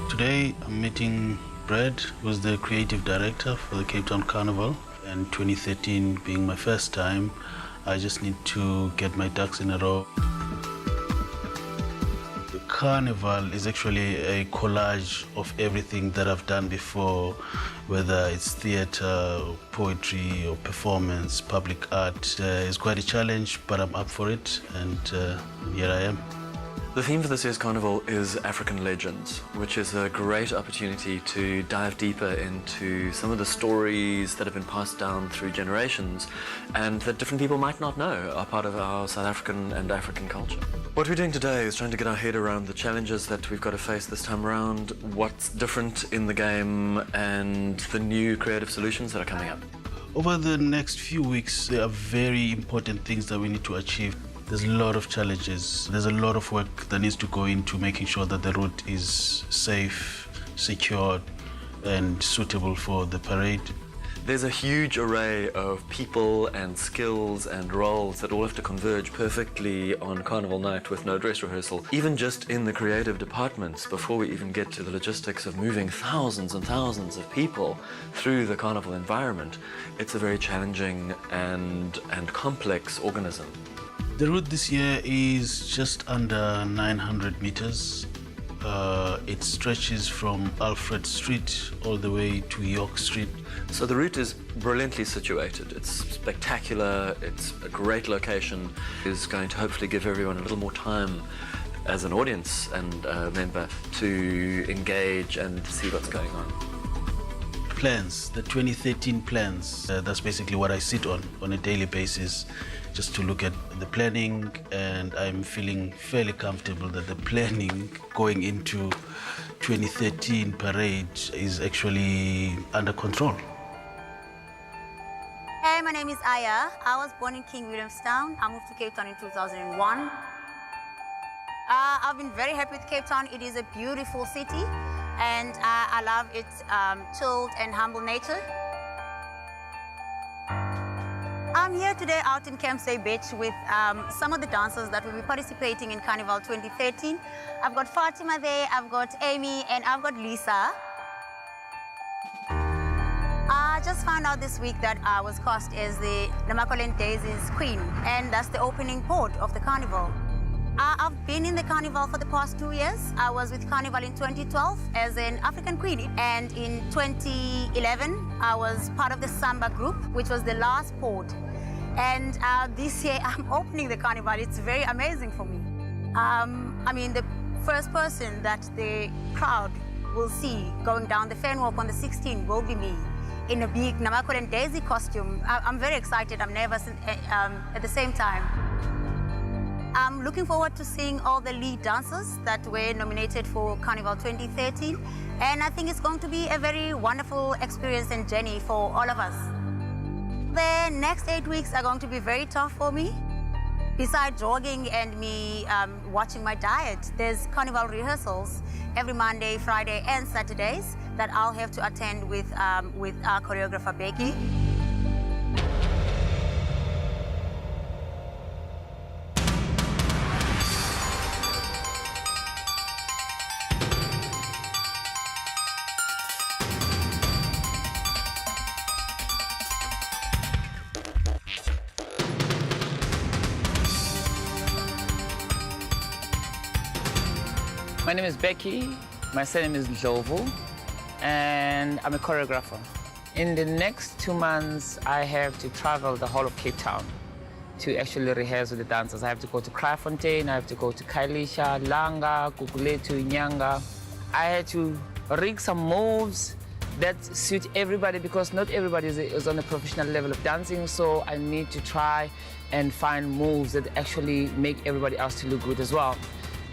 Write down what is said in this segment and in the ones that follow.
Today I'm meeting Brad, who's the creative director for the Cape Town Carnival. And 2013 being my first time, I just need to get my ducks in a row. The Carnival is actually a collage of everything that I've done before, whether it's theater, poetry, or performance, public art. It's quite a challenge, but I'm up for it, and here I am. The theme for this year's Carnival is African legends, which is a great opportunity to dive deeper into some of the stories that have been passed down through generations and that different people might not know are part of our South African and African culture. What we're doing today is trying to get our head around the challenges that we've got to face this time around, what's different in the game, and the new creative solutions that are coming up. Over the next few weeks, there are very important things that we need to achieve. There's a lot of challenges. There's a lot of work that needs to go into making sure that the route is safe, secured, and suitable for the parade. There's a huge array of people and skills and roles that all have to converge perfectly on Carnival night with no dress rehearsal. Even just in the creative departments, before we even get to the logistics of moving thousands and thousands of people through the Carnival environment, it's a very challenging and complex organism. The route this year is just under 900 meters. It stretches from Alfred Street all the way to York Street. So the route is brilliantly situated. It's spectacular, it's a great location. It's going to hopefully give everyone a little more time as an audience and member to engage and see what's going on. Plans, the 2013 plans, that's basically what I sit on a daily basis, just to look at the planning, and I'm feeling fairly comfortable that the planning going into 2013 parade is actually under control. Hey, my name is Aya. I was born in King Williamstown. I moved to Cape Town in 2001. I've been very happy with Cape Town. It is a beautiful city, and I love its chilled and humble nature. I'm here today out in Campsay Beach with some of the dancers that will be participating in Carnival 2013. I've got Fatima there, I've got Amy, and I've got Lisa. I just found out this week that I was cast as the Namaqualand Daisy's queen, and that's the opening port of the Carnival. I've been in the Carnival for the past 2 years. I was with Carnival in 2012 as an African queen, and in 2011 I was part of the Samba group, which was the last port. And this year I'm opening the Carnival. It's very amazing for me. I mean, the first person that the crowd will see going down the fan walk on the 16th will be me in a big Namaqualand Daisy costume. I'm very excited. I'm nervous at the same time. I'm looking forward to seeing all the lead dancers that were nominated for Carnival 2013. And I think it's going to be a very wonderful experience and journey for all of us. The next 8 weeks are going to be very tough for me. Besides jogging and me watching my diet, there's carnival rehearsals every Monday, Friday, and Saturdays that I'll have to attend with our choreographer, Becky. My name is Becky, my surname is Ndlovu, and I'm a choreographer. In the next 2 months, I have to travel the whole of Cape Town to actually rehearse with the dancers. I have to go to Kraaifontein, I have to go to Khayelitsha, Langa, Gugulethu, Nyanga. I had to rig some moves that suit everybody because not everybody is on a professional level of dancing, so I need to try and find moves that actually make everybody else to look good as well.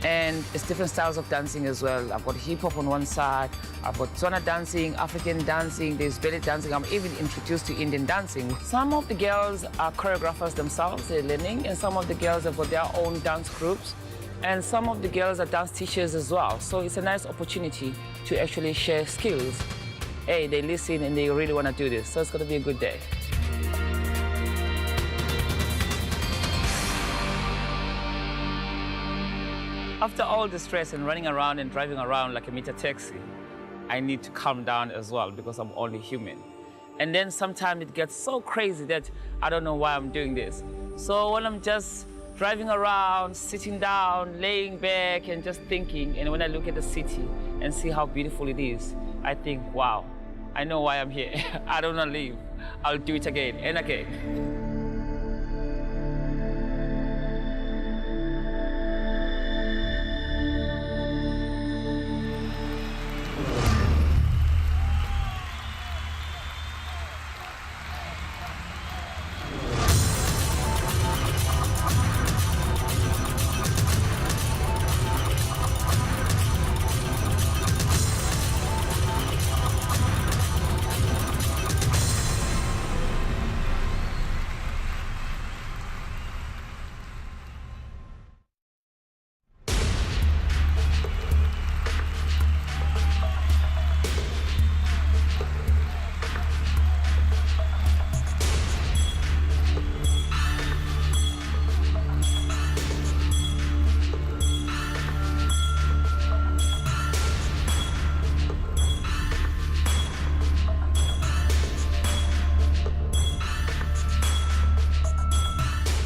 And it's different styles of dancing as well. I've got hip hop on one side, I've got Tswana dancing, African dancing, there's belly dancing. I'm even introduced to Indian dancing. Some of the girls are choreographers themselves, they're learning, and some of the girls have got their own dance groups, and some of the girls are dance teachers as well. So it's a nice opportunity to actually share skills. Hey, they listen and they really want to do this, so it's going to be a good day. After all the stress and running around and driving around like a meter taxi, I need to calm down as well because I'm only human. And then sometimes it gets so crazy that I don't know why I'm doing this. So when I'm just driving around, sitting down, laying back and just thinking, and when I look at the city and see how beautiful it is, I think, wow, I know why I'm here. I don't want to leave. I'll do it again and again.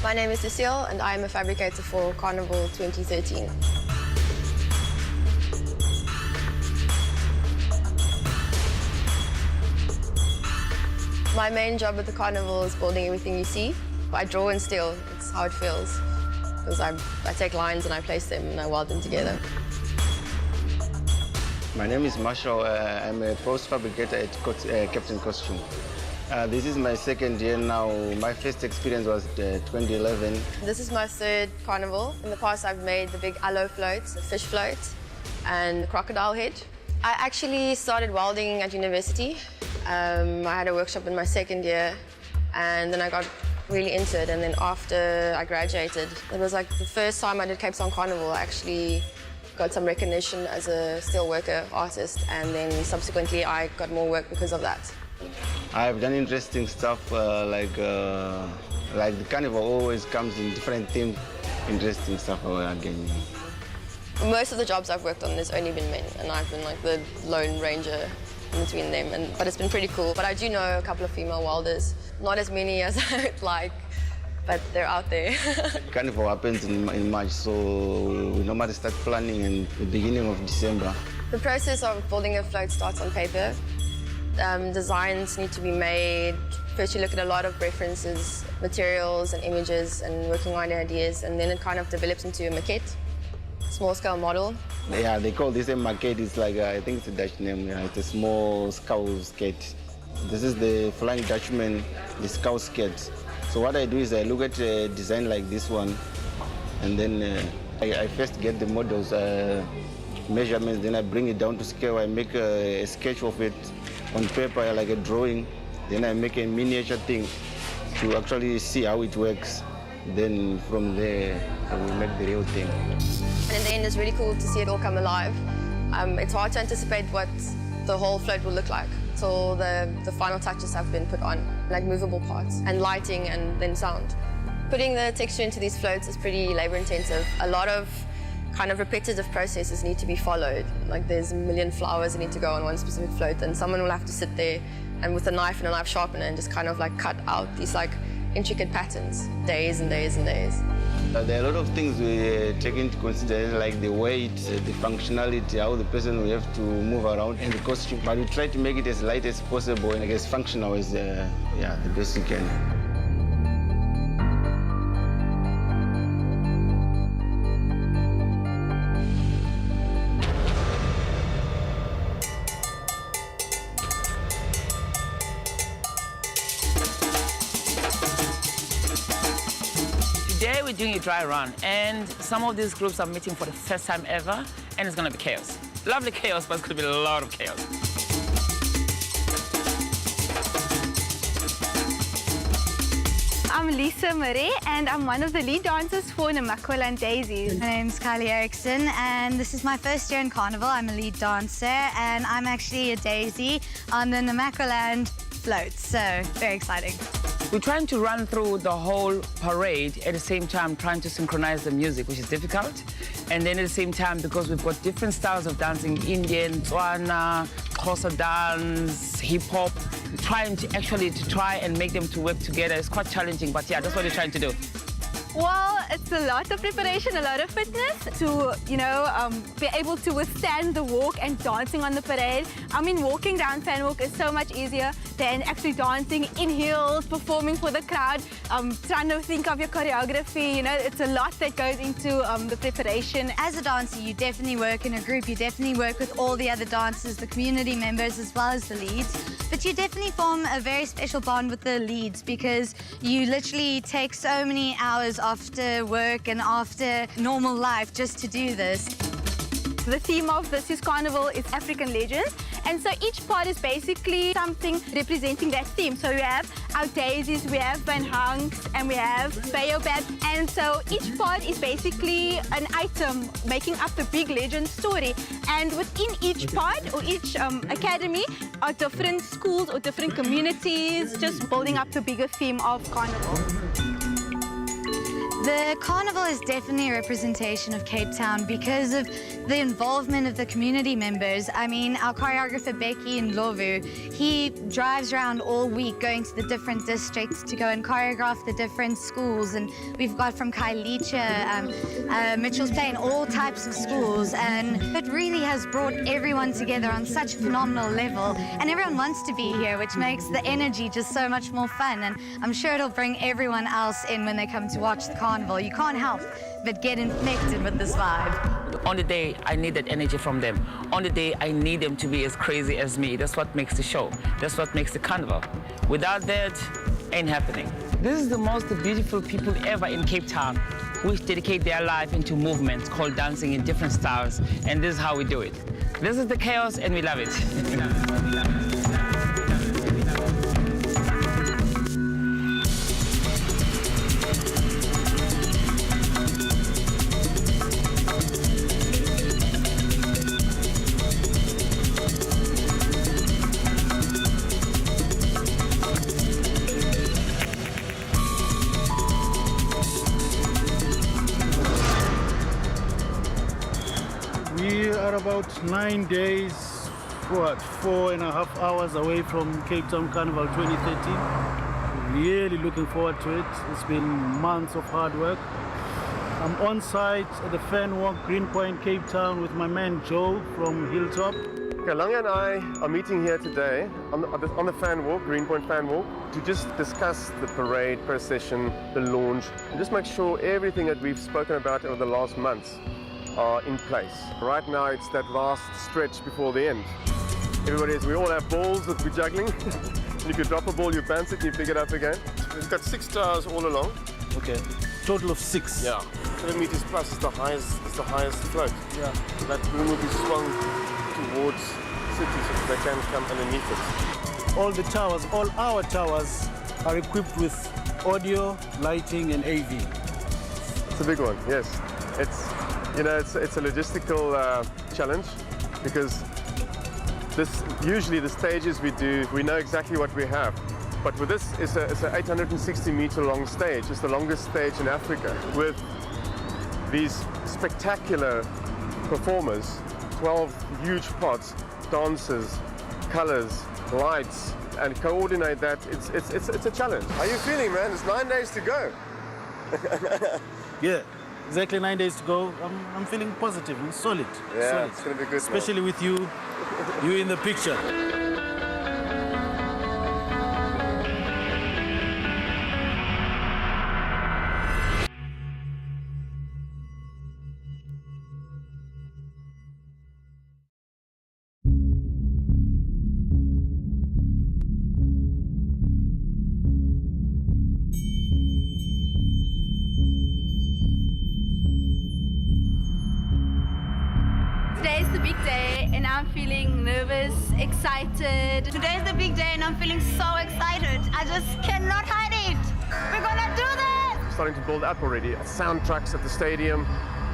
My name is Cecile, and I am a fabricator for Carnival 2013. My main job at the Carnival is building everything you see. I draw and steel, it's how it feels. Because I take lines and I place them and I weld them together. My name is Marshall. I'm a post fabricator at Captain Costume. This is my second year now. My first experience was 2011. This is my third Carnival. In the past, I've made the big aloe float, the fish float, and the crocodile head. I actually started welding at university. I had a workshop in my second year, and then I got really into it. And then after I graduated, it was like the first time I did Cape Town Carnival. I actually got some recognition as a steelworker artist, and then subsequently I got more work because of that. I've done interesting stuff like the Carnival always comes in different themes, interesting stuff again. Most of the jobs I've worked on, there's only been men, and I've been like the lone ranger in between them. But it's been pretty cool. But I do know a couple of female welders, not as many as I'd like, but they're out there. Carnival happens in March, so we normally start planning in the beginning of December. The process of building a float starts on paper. Designs need to be made. First you look at a lot of references, materials and images and working on ideas, and then it kind of develops into a maquette, small-scale model. Yeah, they call this a maquette. It's like, I think it's a Dutch name. Yeah, it's a small scow skate. This is the Flying Dutchman, the scow skate. So what I do is I look at a design like this one, and then I first get the models, measurements, then I bring it down to scale. I make a sketch of it on paper, like a drawing. Then I make a miniature thing to actually see how it works. Then from there, we make the real thing. And in the end, it's really cool to see it all come alive. It's hard to anticipate what the whole float will look like till the final touches have been put on, like movable parts and lighting and then sound. Putting the texture into these floats is pretty labor-intensive. A lot of kind of repetitive processes need to be followed. Like there's a million flowers that need to go on one specific float, and someone will have to sit there and with a knife and a knife sharpener and just kind of like cut out these like intricate patterns, days and days and days. There are a lot of things we take into consideration, like the weight, the functionality, how the person will have to move around in the costume. But we try to make it as light as possible and as functional as the best you can. Today we're doing a dry run, and some of these groups are meeting for the first time ever, and it's gonna be chaos. Lovely chaos, but it's gonna be a lot of chaos. I'm Lisa Marie, and I'm one of the lead dancers for Namaqualand Daisies. My name's Kylie Erickson, and this is my first year in Carnival. I'm a lead dancer, and I'm actually a daisy on the Namaqualand float, so very exciting. We're trying to run through the whole parade at the same time trying to synchronize the music, which is difficult. And then at the same time, because we've got different styles of dancing, Indian, Tswana, Xhosa dance, hip-hop, trying to try and make them to work together is quite challenging, but yeah, that's what we're trying to do. Well, it's a lot of preparation, a lot of fitness to, be able to withstand the walk and dancing on the parade. I mean, walking down Fan Walk is so much easier than actually dancing in heels, performing for the crowd, trying to think of your choreography. It's a lot that goes into the preparation. As a dancer, you definitely work in a group. You definitely work with all the other dancers, the community members, as well as the leads. But you definitely form a very special bond with the leads because you literally take so many hours after work and after normal life just to do this. The theme of this year's carnival is African legends, and so each part is basically something representing that theme. So we have our daisies, we have Van Hanks, and we have Baobab, and so each part is basically an item making up the big legend story. And within each part or each academy are different schools or different communities, just building up the bigger theme of carnival. The carnival is definitely a representation of Cape Town because of the involvement of the community members. I mean, our choreographer Becky in Lovu, he drives around all week going to the different districts to go and choreograph the different schools. And we've got from Kailicha, Mitchell's Plain, all types of schools. And it really has brought everyone together on such a phenomenal level. And everyone wants to be here, which makes the energy just so much more fun. And I'm sure it'll bring everyone else in when they come to watch the carnival. You can't help but get infected with this vibe. On the day, I need that energy from them. On the day, I need them to be as crazy as me. That's what makes the show. That's what makes the carnival. Without that, ain't happening. This is the most beautiful people ever in Cape Town, which dedicate their life into movements called dancing in different styles. And this is how we do it. This is the chaos, and we love it. We are about 9 days, 4.5 hours away from Cape Town Carnival 2013. Really looking forward to it. It's been months of hard work. I'm on site at the Fan Walk, Greenpoint, Cape Town with my man Joe from Hilltop. Okay, Lange and I are meeting here today on the Fan Walk, Greenpoint Fan Walk, to just discuss the parade, procession, the launch, and just make sure everything that we've spoken about over the last months are in place. Right now it's that last stretch before the end. We all have balls that we're juggling. And if you drop a ball, you bounce it, you pick it up again. We've got 6 towers all along. Okay, total of 6. Yeah, 7 meters plus is the highest float. Yeah. That boom will be swung towards cities so that they can come underneath it. All the towers, all our towers are equipped with audio, lighting, and AV. It's a big one, yes. It's a logistical challenge because usually the stages we do, we know exactly what we have. But with this, it's an 860 meter long stage. It's the longest stage in Africa with these spectacular performers, 12 huge pots, dancers, colors, lights, and coordinate that. It's a challenge. How are you feeling, man? It's 9 days to go. Yeah, exactly 9 days to go. I'm feeling positive and solid. Yeah, solid. it's gonna be good, especially man. with you in the picture. Today's the big day and I'm feeling nervous, excited. Today's the big day and I'm feeling so excited. I just cannot hide it. We're gonna do this! Starting to build up already. Sound trucks at the stadium.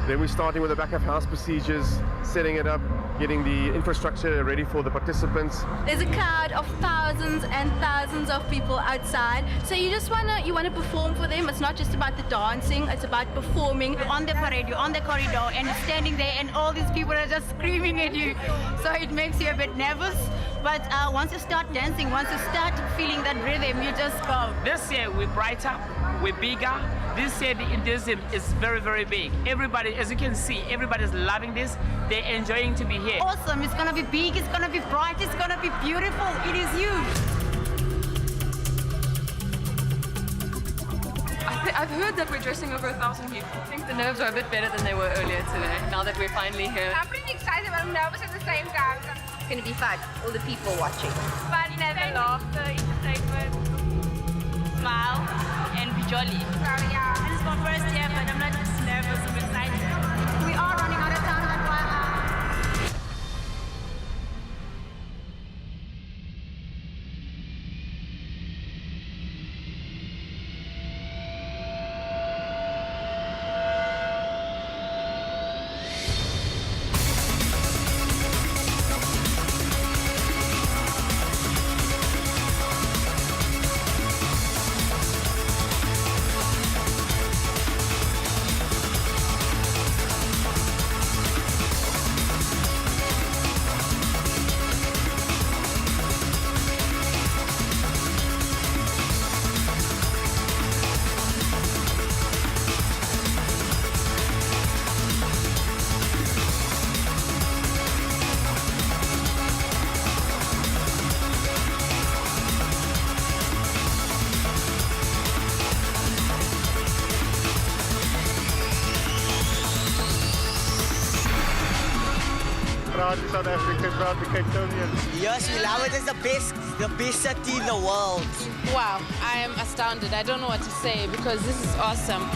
Then we're starting with the back of house procedures, setting it up, getting the infrastructure ready for the participants. There's a crowd of thousands and thousands of people outside. So you wanna perform for them. It's not just about the dancing, it's about performing. On the parade, you're on the corridor and you're standing there and all these people are just screaming at you. So it makes you a bit nervous. But once you start dancing, once you start feeling that rhythm, you just go. This year we're brighter, we're bigger. This year the enthusiasm is very, very big. Everybody, as you can see, everybody's loving this. They're enjoying to be here. Awesome, it's gonna be big, it's gonna be bright, it's gonna be beautiful. It is huge. I've heard that we're dressing over 1,000 people. I think the nerves are a bit better than they were earlier today, now that we're finally here. I'm pretty excited, but I'm nervous at the same time. It's gonna be fun, all the people watching. Fun, the laughter, entertainment. Smile and be jolly. Yeah. This is my first year, but I'm not just nervous, I'm excited. We are running out of time, that's why Proud to South Africa, proud to Cape Townians. Yes, we love it. It's the best city in the world. Wow, I am astounded. I don't know what to say because this is awesome.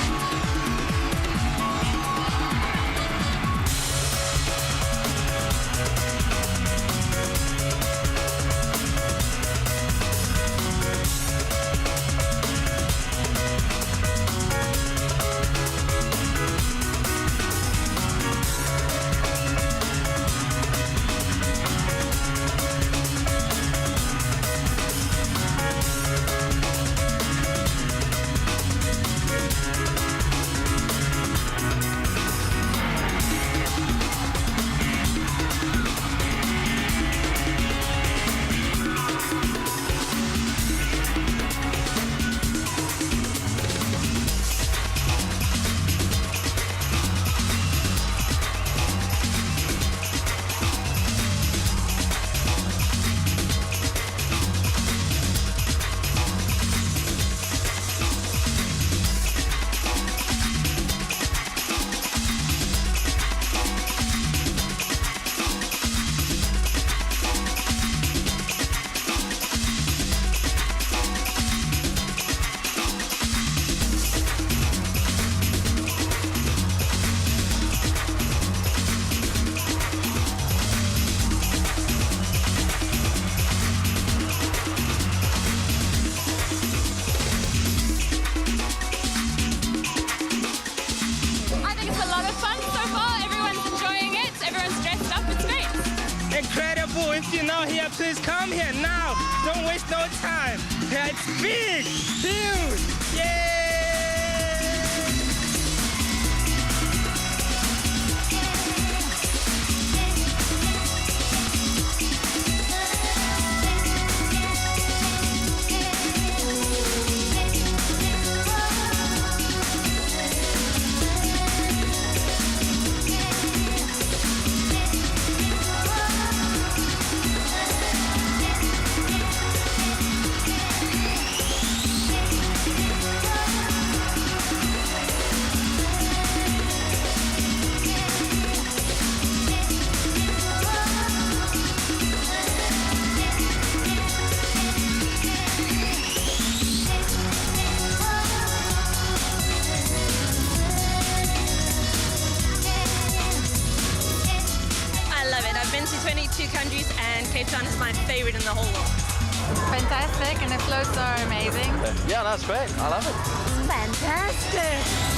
if you're not here, please come here now. Don't waste no time. Yeah, it's big, huge. Yay! I've been to 22 countries and Cape Town is my favorite in the whole world. Fantastic, and the floats are amazing. Yeah, that's great. I love it. Fantastic.